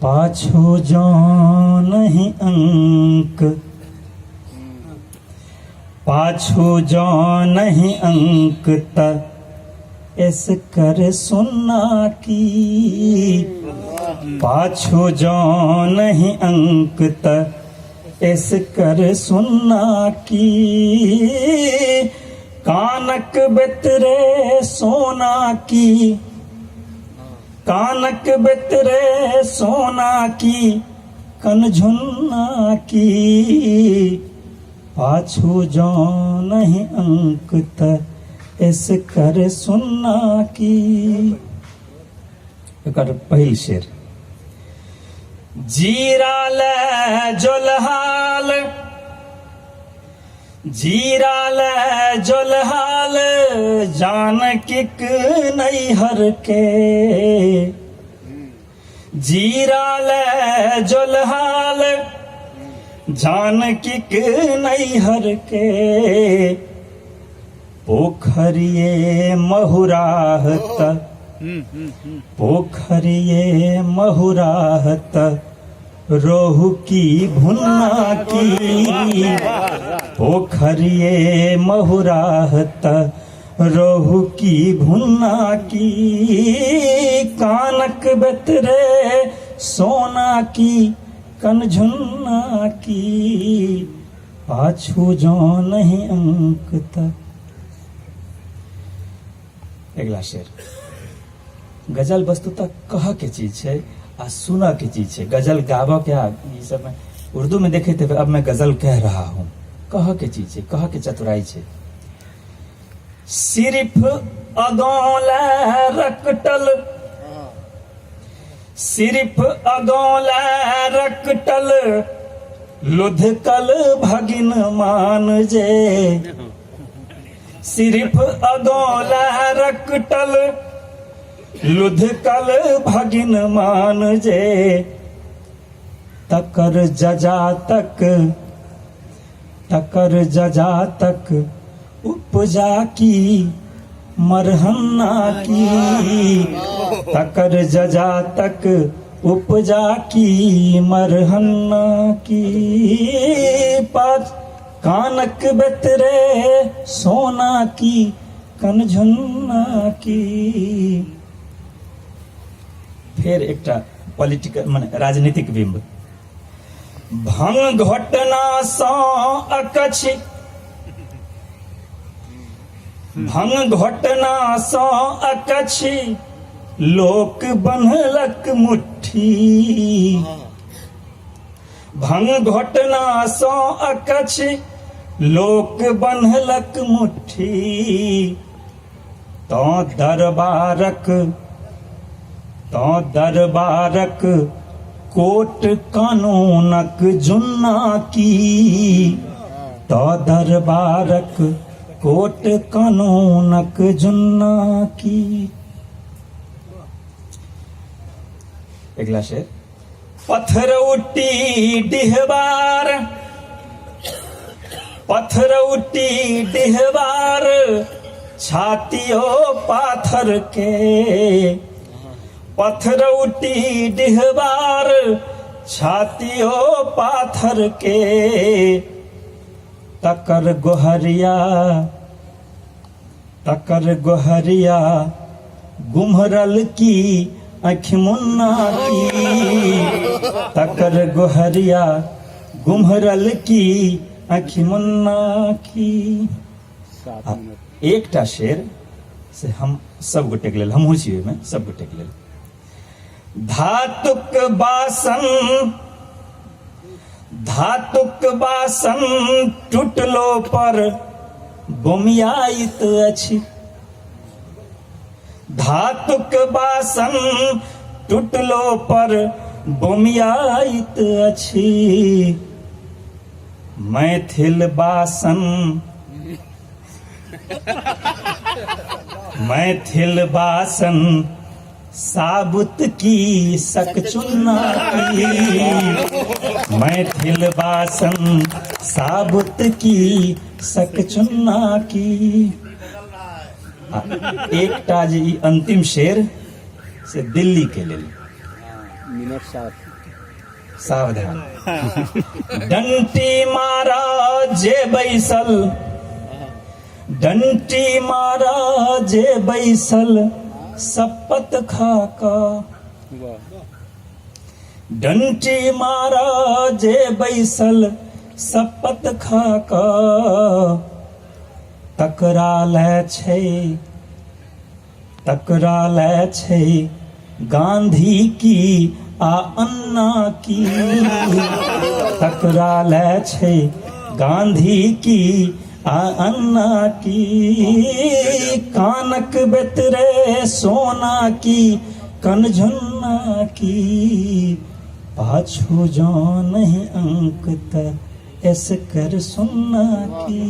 पाछो जो नहीं अंक, पाछो जो नहीं अंक त इस कर सुनना की। पाछो जो नहीं अंक त इस कर सुनना की। कानक बितरे सोना की, कानक बितरे सोना की, कनझुन्ना की। पाछू जो नहीं अंक त इस कर सुनना की। एकर पहिल शेर। जीरा ले जुलहाल, जीरा ले जुलहाल, जान किक नहीं हर के। जीरा ले जुलहाल, जान किक नहीं हर के। पोखरिए महुराहत, पोखरिए महुराहत, रोहू की भुन्ना की। पोखरिए महुराहत, रोहू की भुन्ना की। कानक बितरे सोना की, कनझुन्ना की। पाछू जो नहीं अंक त। अगला शेर। गजल वस्तुतः कह के चीज है आ सुना के चीज है। गजल गावा क्या ये सब में उर्दू में देखे थे, अब मैं गजल कह रहा हूं। कह के चीज है, कह के चतुराई है। सिर्फ अगौला रकटल, सिर्फ अगौला रकटल, लुधकल भगिन मान जे। सिर्फ अगौला रकटल, लुधकल भगिन मान जे। तकर जजा तक, तकर जजा तक, उपजा की मरहन्ना की। तकर जजा तक, उपजा की मरहन्ना की। पाँच कानक बितरे सोना की, कनझुन्ना की। फिर एकटा पॉलिटिकल माने राजनीतिक बिंब। भंग घटना सँ अकछि, भंग घटना सँ अकछि, लोक बन्हलक मुट्ठी। भंग घटना सँ अकछि, लोक बन्हलक मुट्ठी। तो दरबारक, तो दरबारक, कोट कानूनक जुन्ना की। तो दरबारक, कोट कानूनक जुन्ना की। अगला शेर। पत्थर उठी डिहबार, पत्थर उठी डिहबार, छातियों पाथर के। पत्थर उठी डिहबार, छातियों पाथर के। तकर गोहरिया, तकर गोहरिया, गुमरल की आँख मुन्ना की। तकर गोहरिया, गुमरल की आँख मुन्ना की। एकटा शेर से हम सब गोटे के लेल, हमहू छी में सब गोटे के लेल। धातुक बासन, धातुक बासन, टूटलो पर बोमियाइत अछि। धातुक बासन, टूटलो पर बोमियाइत अछि। मैथिल बासन, मैथिल बासन, साबुत की सक चुन्ना की, मैथिल बासन साबुत की सक चुन्ना की। एकटा जे ई अंतिम शेर से दिल्ली के लेल सावधान। डंटी मारा जे बैसल, डंटी मारा जे बैसल शपथ खाका, डंटी मारा जे बैसल शपथ खाका, टकरालै छै, टकरालै छै गांधी की आ अन्ना की, टकरालै छै गांधी की आ अन्ना की। कानक बेतरे सोना की कनझुन्ना की, पाछू जो नहीं अंक त एस कर सुन्ना की।